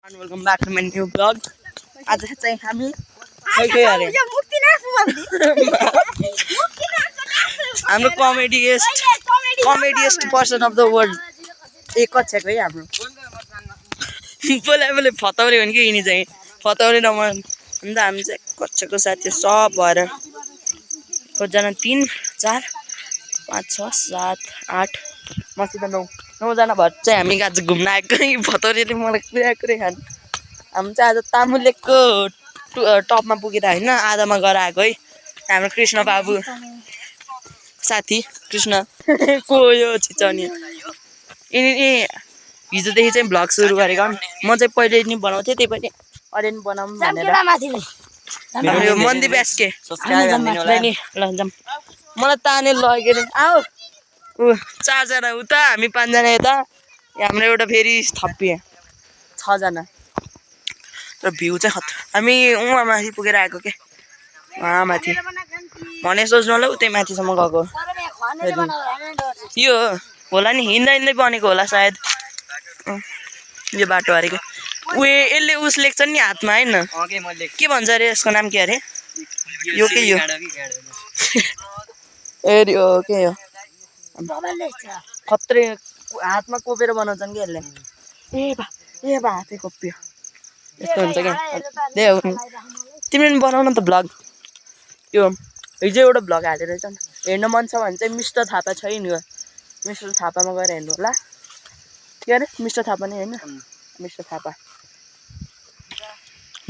Welcome back to my new blog. आज चाहिँ हामी हाम्रो comediest person of the world एक कक्षाको है हाम्रो बोले फताउने भने कि यिनी चाहिँ फताउने नम्बर अन्त हामी चाहिँ कक्षाको साथी सब भएर कतिजना 3 4 5 6 7 8 मसित 9 जना भएर चाहिँ हामी आज घुम्न आएको फताउनेले मलाई कुरै खानु। हामी चाहिँ आज तामुलेको टपमा पुगेर होइन आधामा गएर आएको है। हाम्रो कृष्ण बाबु साथी कृष्ण को यो छिचाउने यिनी हिजोदेखि चाहिँ भ्लग सुरु गरेको म चाहिँ पहिले नि बनाउँथेँ त्यही पनि अहिले नि बनाऊँ भनेर यो मन्दी ब्यासके नि ल जाऊँ मलाई ताने लगेर आऊ 4 जना उता हामी 5 जना यता हाम्रो एउटा फेरि थपिए 6 जना र भ्यू चाहिँ हामी उहाँ माथि पुगेर आएको के वहाँ माथि भने सोच्नु होला उतै माथिसम्म गएको यो होला नि हिँड्दा हिँड्दै बनेको होला सायद यो बाटो हरेको यसले उस लेख्छ नि हातमा हैन के भन्छ अरे यसको नाम के अरे यो के यो ए यो के यो खत्रे हातमा कोपेर बनाउँछन् कि यसले ए बा हातै कोप्यो यस्तो हुन्छ क्या तिमीले पनि बनाउन त भ्लग यो हिजो एउटा भ्लग हालेर रहेछ नि हेर्न मन छ भने चाहिँ मिस्टर थापा छ नि यो मिस्टर थापामा गएर हेर्नु होला के अरे मिस्टर थापा नै होइन मिस्टर थापा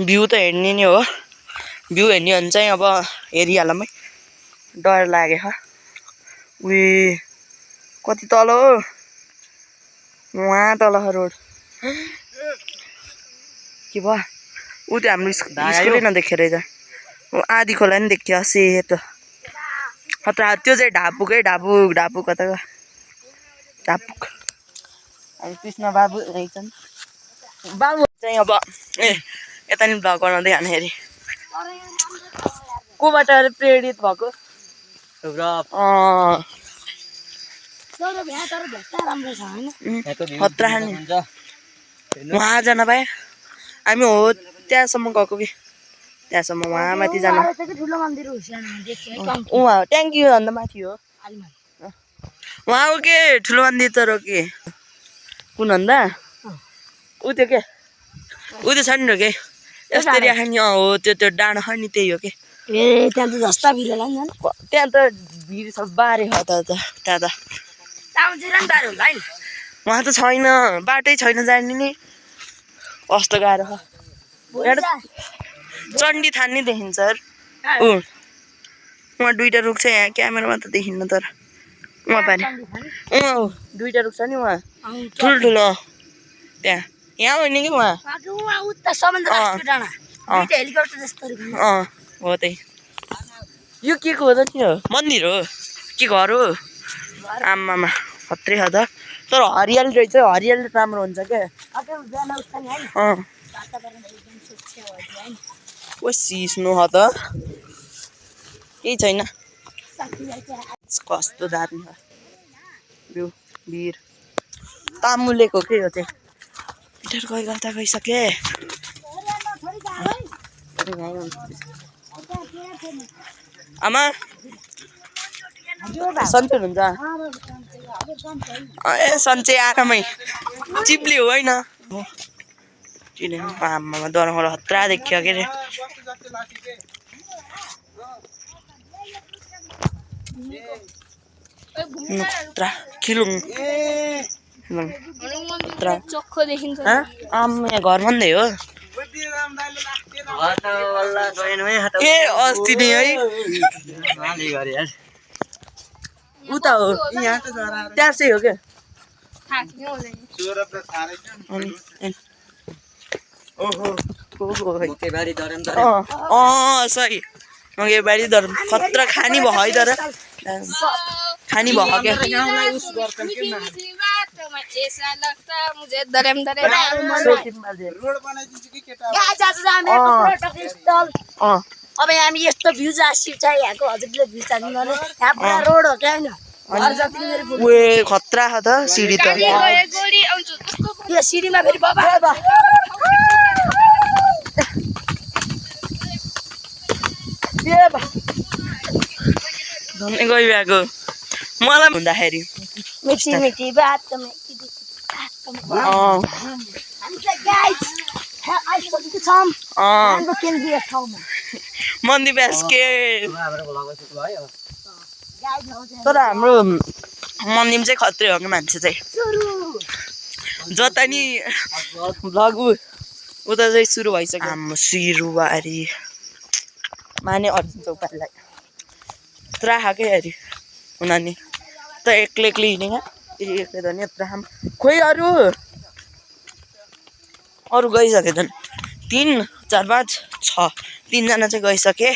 भ्यू त हेर्ने नै हो भ्यू हेर्ने भने चाहिँ अब हेरिहालौँ है डर लाग्यो उही कति तल हो वहाँ तल रोड के भयो ऊ त्यो हाम्रो स्कुलै नदेखेर रहेछ आधी खोला नि देखियो सेतो हत्र त्यो चाहिँ ढापुकै ढापु कता ढापुक हामी कृष्ण बाबु रहेछन् बाबु चाहिँ अब यता नि भ्लग बनाउँदै हान्दाखेरि कोबाट प्रेरित भएको वहाँ जान पाएँ हामी हो त्यहाँसम्म गएको कि त्यहाँसम्म वहाँ माथि जानु उहाँ ट्याङ्की भन्दा माथि हो वहाँको के ठुलो मन्दिर तर के कुन भन्दा ऊ त्यो के ऊ त्यो छ नि के यस्तरी खाने हो त्यो डाँडो छ नि त्यही हो के त्यहाँ त जस्ता भिड त्यहाँ त भिड छ बारे हो त त्यहाँ त वहाँ त छैन बाटै छैन जाने नि कस्तो गाह्रो छ चण्डी थान नि देखिन्छ उहाँ दुईटा रुख छ यहाँ क्यामेरामा त देखिन्न तर उहाँ पारि दुईटा रुख छ नि उहाँ ठुल्ठुलो त्यहाँ यहाँ होइन कि उहाँ हो त्यही यो के को हो त नि हो मन्दिर हो के घर हो आमामा खत्रै छ त तर हरियाली रहेछ हरियाली राम्रो हुन्छ क्या सिस्नु हो त केही छैन कस्तो दामी छ भ्यू भिर तामुलेको के हो चाहिँ पिटर गइगल्दा गइसके आमा सन्चै हुन्छ ए सन्चै आरामै चिप्ली हो होइन आमामा दरबाट हत्रा देखियो के अरे खिलुङ यहाँ घर भन्दै हो ए अस्ति नै है उता हो त्यहाँ चाहिँ हो क्या सही बारी धरम खतरा खानी भयो है तर खानी भयो क्या अब हामी यस्तो भ्यू जासिब चाहिँ यहाँको हजुरले भ्यू चाहनु भने यहाँ पुरा रोड हो क्या हैन खतरा छ त सिडी त यो सिडीमा फेरि बाबा गइरहेको मलाई हुँदाखेरि मिठी मिठी बाटोमा हामी चाहिँ गाइस आइसकेको छौँ हाम्रो केन्द्रीय ठाउँमा मन्दी बास्केट तर हाम्रो मन्दिम चाहिँ खत्रै हो कि मान्छे चाहिँ जता नि भ्लग उता चाहिँ सुरु भइसक्यो हाम्रो सिरुवारी माने अर्जुन चौपाटीलाई पुरा खाएकै अरे उनीहरूले त एक्लै एक्लै हिँडेको एक्लै त नि यत्रो खोइ अरू गइसके झन् 3 4 5 6 3जना चाहिँ गइसके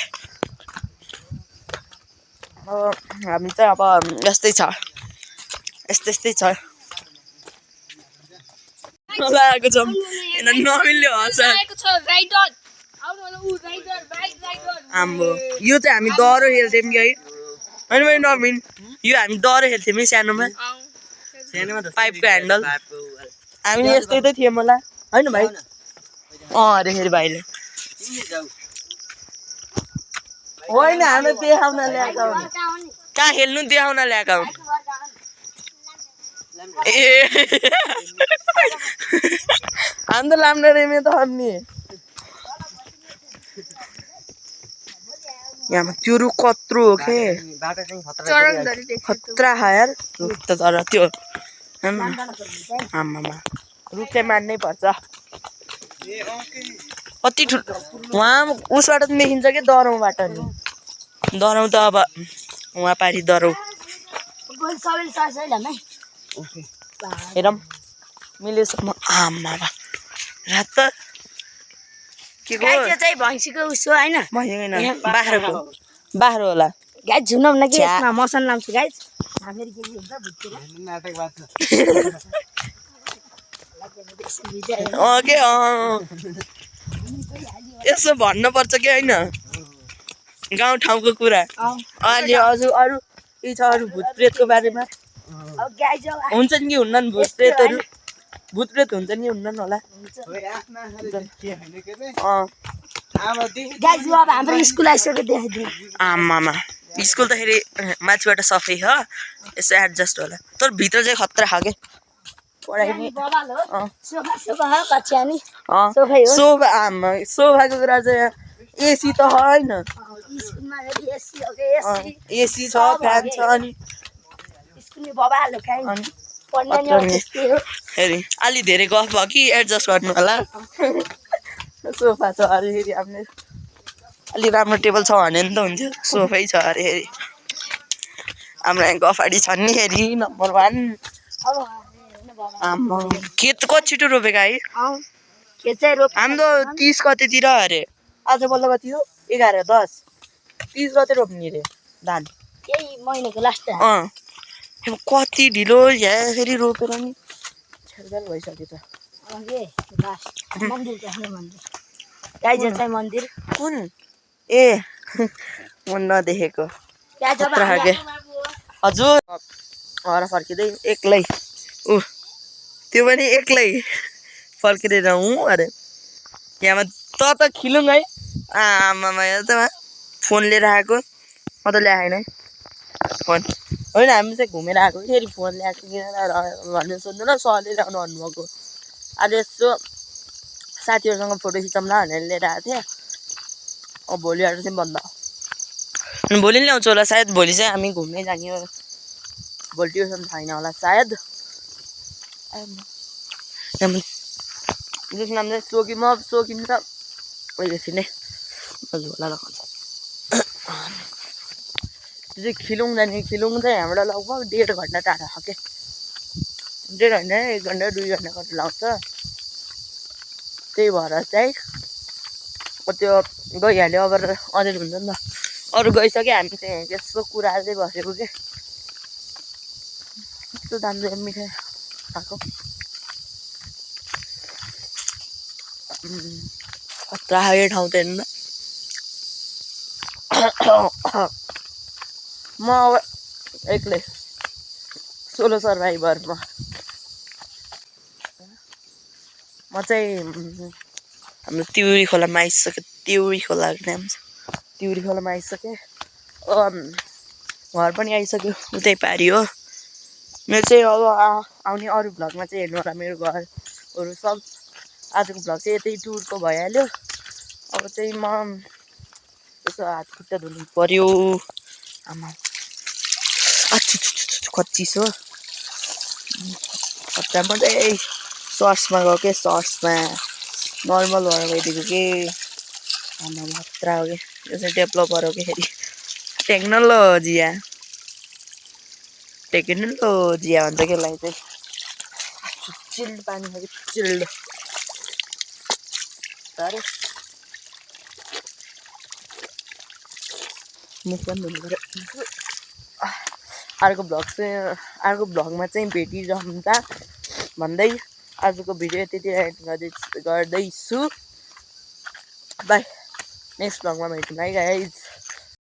हामी चाहिँ अब यस्तै छ यस्तै छ लगाएको छौँ नमिल्ने हँस आम्बो यो चाहिँ हामी दह्रो खेल्थ्यौँ कि है होइन मैले नमिन यो हामी दह्रो खेल्थ्यौँ नि सानोमा पाइपको ह्यान्डल हामी यस्तै त थियौँ होला होइन भाइ अरे फेरि भाइले होइन हामी देखाउन ल्याएका हुन् कहाँ खेल्नु देखाउन ल्याएका हुन् ए हामी त लाम्डा रेमे त नि यहाँ त्यो रुख कत्रो हो के खतरा खा यार रुख त तर त्यो आमामा रुख चाहिँ मान्नै पर्छ कति ठुलो वहाँ उसबाट पनि देखिन्छ कि दरौँबाट नि दरौँ त अब वहाँ पारि दरौँ हेरौँ मिलेसम्म आमामा रात के को चाहिँ भैँसीको उसो होइन बाख्रो होला गाइस झुनौँ न कि यसमा मसन लाउँछु गाइस फेरि के हुन्छ के यसो भन्नुपर्छ कि होइन गाउँ ठाउँको कुरा अहिले हजुर अरू के छ अरू भूतप्रेतको बारेमा हुन्छन् कि हुन्नन् भूतप्रेतहरू भूतप्रेत हुन्छ नि हुन्नन् होला हाम्रो स्कुल आइसक्यो देखाइदिनु आमामा स्कुल त फेरि माथिबाट सफै छ यसो एडजस्ट होला तर भित्र चाहिँ खतरा खाके सोफाको कुरा चाहिँ एसी त होइन एसी छ फ्यान छ अनि फेरि अलि धेरै गफ भयो कि एडजस्ट गर्नु होला सोफा छ अरे फेरि हामीले अलि राम्रो टेबल छ भने नि त हुन्थ्यो सोफै छ अरे फेरि हाम्रो यहाँ गफाडी छन् नि फेरि नम्बर 1 आम्मा खेत कति छिटो रोपेका है हाम्रो 30 गतेतिर अरे आज बल्ल कति हो 11 10 30 गते रोप्ने रे धान महिनाको लास्ट कति ढिलो यहाँ फेरि रोपेर नि छेरछार भइसक्यो त मन्दिर कुन ए म नदेखेको हजुर घर फर्किँदै एक्लै त्यो पनि एक्लै फर्किँदै जाउँ अरे यहाँमा त खिलौँ है आमामा त फोन लिएर आएको म त ल्याएन है फोन होइन हामी चाहिँ घुमेर आएको फेरि फोन ल्याएको किन भन्नु सोध्नु ल सरले ल्याउनु भन्नुभएको आज यसो साथीहरूसँग फोटो खिचौँ ल भनेर लिएर आएको थिएँ अब भोलि आएर चाहिँ बन्द भोलि नि ल्याउँछु होला सायद भोलि चाहिँ हामी घुम्नै जाने हो भोलि ट्युसन छैन होला सायद जसको नाम चाहिँ सोकिम र एकछिन नै झोला लगाउँछ त्यो चाहिँ खिलौँ जाने खिलौँ चाहिँ हामीबाट लगभग 1.5 घन्टा टाढा छ के 1.5 घन्टा 1 घन्टा 2 घन्टा कति लाग्छ त्यही भएर चाहिँ त्यो गइहाल्यो अब अझै हुन्छ नि त अरू गइसक्यो हामी चाहिँ त्यस्तो कुरा चाहिँ बसेको के कस्तो दामी मिठाई खाएको खतरा खायो ठाउँ त हेर्नु म अब एक्लै सोलो सर्भाइभर म चाहिँ हाम्रो तिउरी खोलामा आइसक्यो तिउरी खोलाको नाम छ तिउरी खोलामा आइसकेँ घर पनि आइसक्यो उतै पारि हो मेरो चाहिँ अब आउने अरू भ्लगमा चाहिँ हेर्नु होला मेरो घरहरू सब आजको भ्लग चाहिँ यतै टुरको भइहाल्यो अब चाहिँ म यसो हात खुट्टा धुनु पर्यो आमा कति चिसो खतरा मजाइ सर्ट्समा गयो के सर्ट्समा नर्मल भएर गइदिएको के आमा खतरा हो कि यो चाहिँ डेभलपर हो कि फेरि टेक्नोलोजिया टेक्नोलोजिया भन्छ कि यसलाई चाहिँ चिल्ड पानी छ कि चिल्ड अरे मुख पनि धुनु पऱ्यो अर्को भ्लगमा चाहिँ भेटिरहँदा भन्दै आजको भिडियो त्यति गर्दैछु बाई नेक्स्ट भ्लगमा भेटौँ है गाइज